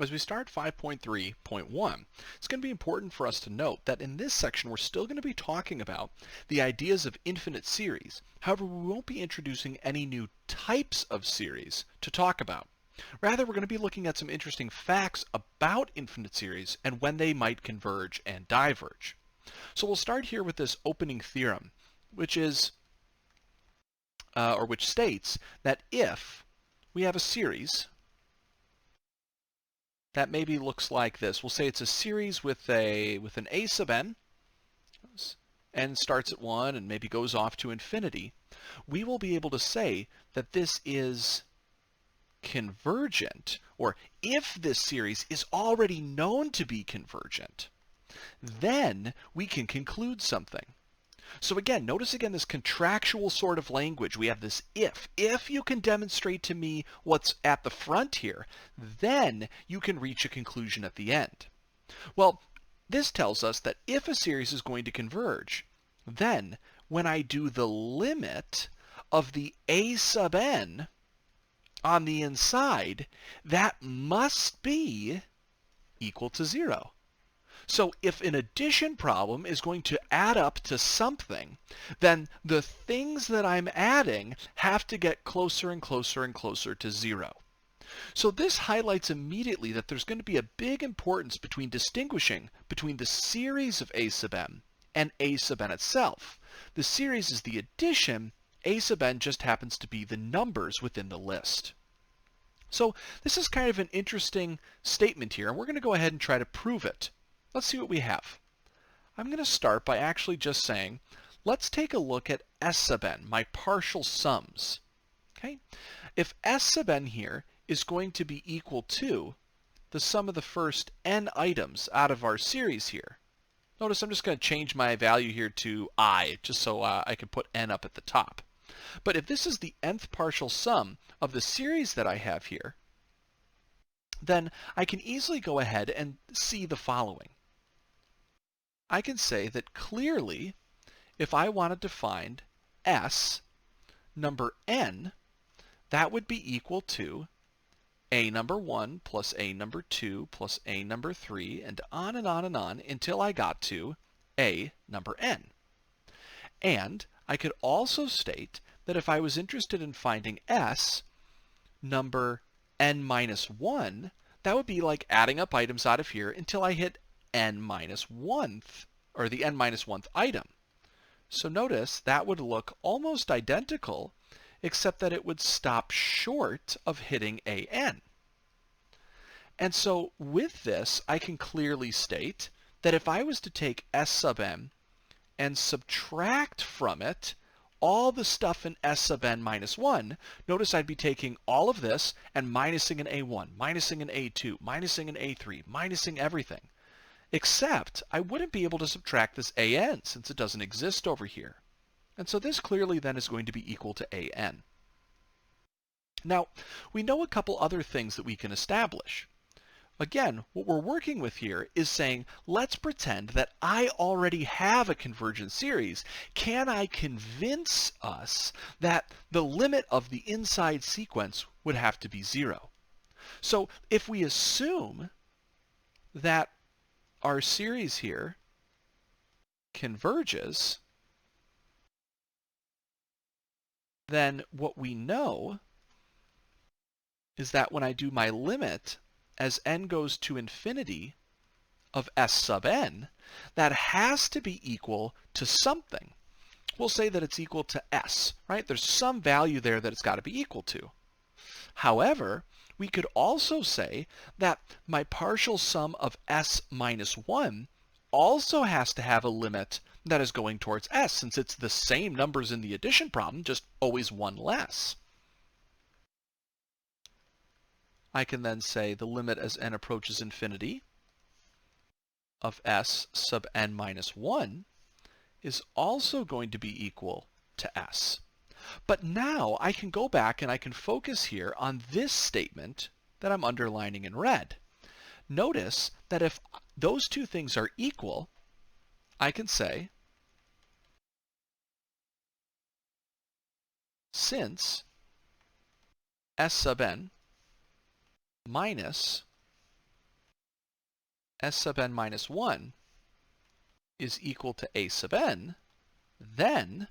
As we start 5.3.1, it's going to be important for us to note that in this section we're still going to be talking about the ideas of infinite series. However, we won't be introducing any new types of series to talk about. Rather, we're going to be looking at some interesting facts about infinite series and when they might converge and diverge. So we'll start here with this opening theorem, which states that if we have a series that maybe looks like this. We'll say it's a series with an a sub n. N starts at 1 and maybe goes off to infinity. We will be able to say that this is convergent, or if this series is already known to be convergent, then we can conclude something. So again, notice again this contractual sort of language. We have this if. If you can demonstrate to me what's at the front here, then you can reach a conclusion at the end. Well, this tells us that if a series is going to converge, then when I do the limit of the a sub n on the inside, that must be equal to 0. So if an addition problem is going to add up to something, then the things that I'm adding have to get closer and closer and closer to 0. So this highlights immediately that there's going to be a big importance between distinguishing between the series of a sub n and a sub n itself. The series is the addition, a sub n just happens to be the numbers within the list. So this is kind of an interesting statement here, and we're going to go ahead and try to prove it. Let's see what we have. I'm going to start by actually just saying, let's take a look at S sub n, my partial sums. Okay? If S sub n here is going to be equal to the sum of the first n items out of our series here. Notice I'm just going to change my value here to I, just so I can put n up at the top. But if this is the nth partial sum of the series that I have here, then I can easily go ahead and see the following. I can say that clearly, if I wanted to find S number n, that would be equal to a number 1 plus a number 2 plus a number 3, and on and on and on until I got to a number n. And I could also state that if I was interested in finding S number n minus 1, that would be like adding up items out of here until I hit n minus 1th, or the n minus 1th item. So notice that would look almost identical, except that it would stop short of hitting an. And so with this, I can clearly state that if I was to take S sub n and subtract from it all the stuff in S sub n minus 1, notice I'd be taking all of this and minusing an a1, minusing an a2, minusing an a3, minusing everything. Except I wouldn't be able to subtract this an since it doesn't exist over here. And so this clearly then is going to be equal to an. Now, we know a couple other things that we can establish. Again, what we're working with here is saying, let's pretend that I already have a convergent series. Can I convince us that the limit of the inside sequence would have to be 0? So if we assume that our series here converges, then what we know is that when I do my limit as n goes to infinity of S sub n, that has to be equal to something. We'll say that it's equal to S, right? There's some value there that it's got to be equal to. However, we could also say that my partial sum of S minus 1 also has to have a limit that is going towards S, since it's the same numbers in the addition problem, just always one less. I can then say the limit as n approaches infinity of S sub n minus 1 is also going to be equal to S. But now I can go back and I can focus here on this statement that I'm underlining in red. Notice that if those two things are equal, I can say, since S sub n minus s sub n minus 1 is equal to a sub n, then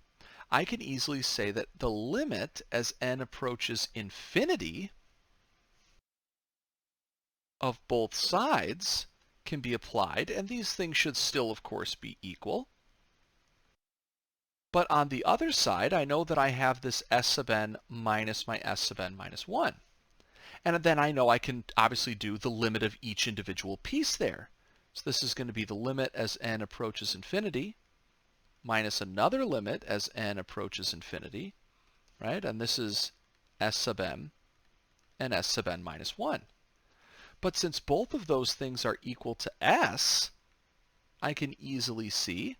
I can easily say that the limit as n approaches infinity of both sides can be applied, and these things should still, of course, be equal. But on the other side, I know that I have this s sub n minus my s sub n minus 1. And then I know I can obviously do the limit of each individual piece there. So this is going to be the limit as n approaches infinity minus another limit as n approaches infinity, right? And this is s sub m and s sub n minus 1. But since both of those things are equal to s, I can easily see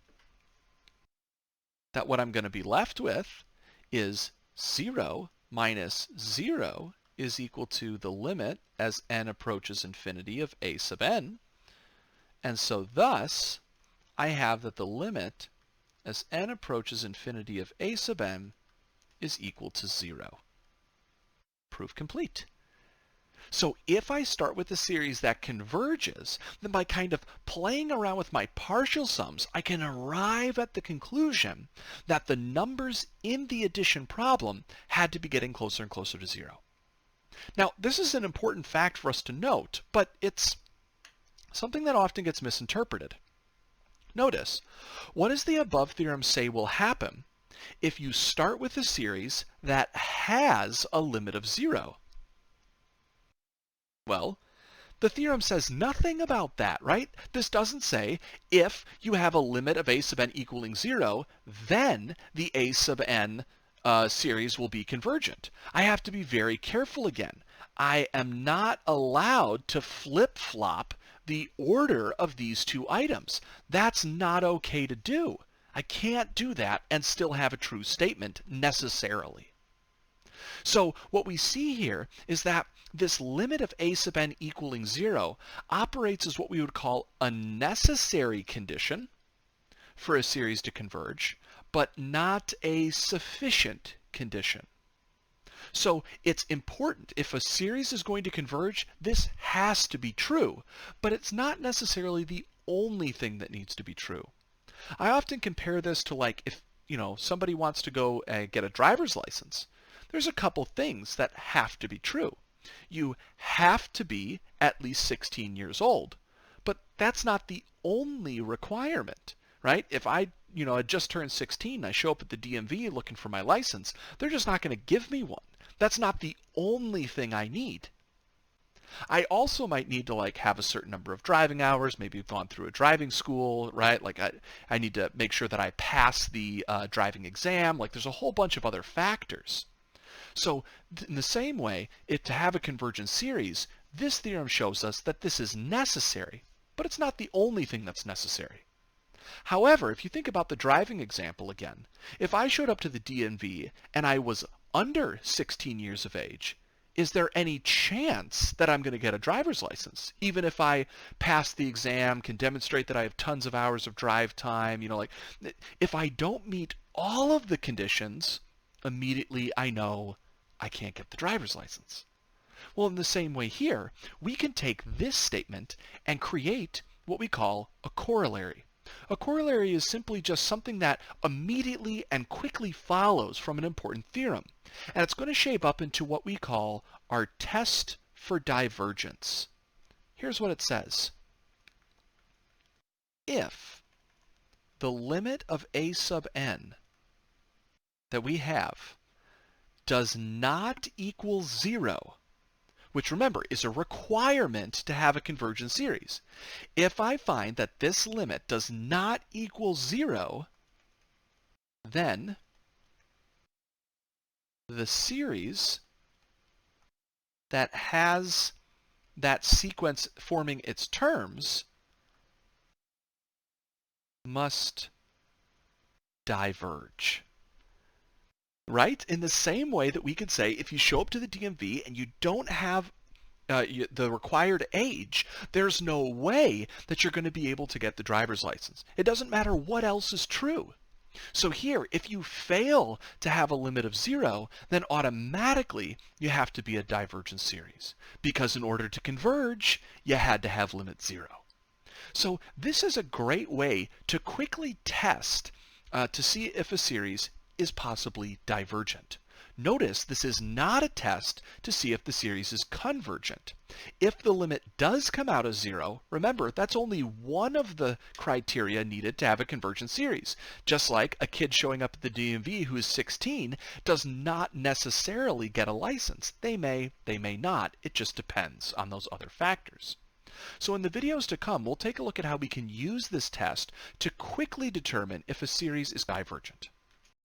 that what I'm going to be left with is 0 minus 0 is equal to the limit as n approaches infinity of a sub n. And so thus, I have that the limit as n approaches infinity of a sub n is equal to 0. Proof complete. So if I start with a series that converges, then by kind of playing around with my partial sums, I can arrive at the conclusion that the numbers in the addition problem had to be getting closer and closer to 0. Now, this is an important fact for us to note, but it's something that often gets misinterpreted. Notice, what does the above theorem say will happen if you start with a series that has a limit of 0? Well, the theorem says nothing about that, right? This doesn't say if you have a limit of a sub n equaling 0, then the a sub n series will be convergent. I have to be very careful again. I am not allowed to flip-flop the order of these two items. That's not okay to do. I can't do that and still have a true statement necessarily. So what we see here is that this limit of a sub n equaling 0 operates as what we would call a necessary condition for a series to converge, but not a sufficient condition. So it's important, if a series is going to converge, this has to be true, but it's not necessarily the only thing that needs to be true. I often compare this to like if, somebody wants to go get a driver's license. There's a couple things that have to be true. You have to be at least 16 years old, but that's not the only requirement, right? If I, had just turned 16 and I show up at the DMV looking for my license, they're just not going to give me one. That's not the only thing I need. I also might need to have a certain number of driving hours, maybe have gone through a driving school, right? I need to make sure that I pass the driving exam. There's a whole bunch of other factors. So in the same way, to have a convergent series, this theorem shows us that this is necessary, but it's not the only thing that's necessary. However, if you think about the driving example again, if I showed up to the DMV and I was under 16 years of age, is there any chance that I'm going to get a driver's license? Even if I pass the exam, can demonstrate that I have tons of hours of drive time, if I don't meet all of the conditions, immediately I know I can't get the driver's license. Well, in the same way here, we can take this statement and create what we call a corollary. A corollary is simply just something that immediately and quickly follows from an important theorem. And it's going to shape up into what we call our test for divergence. Here's what it says. If the limit of a sub n that we have does not equal 0, which remember is a requirement to have a convergent series. If I find that this limit does not equal 0, then the series that has that sequence forming its terms must diverge. Right? In the same way that we could say if you show up to the DMV and you don't have the required age, there's no way that you're going to be able to get the driver's license. It doesn't matter what else is true. So here, if you fail to have a limit of 0, then automatically you have to be a divergent series. Because in order to converge, you had to have limit 0. So this is a great way to quickly test to see if a series is possibly divergent. Notice this is not a test to see if the series is convergent. If the limit does come out as 0, remember that's only one of the criteria needed to have a convergent series. Just like a kid showing up at the DMV who is 16 does not necessarily get a license. They may not. It just depends on those other factors. So in the videos to come, we'll take a look at how we can use this test to quickly determine if a series is divergent.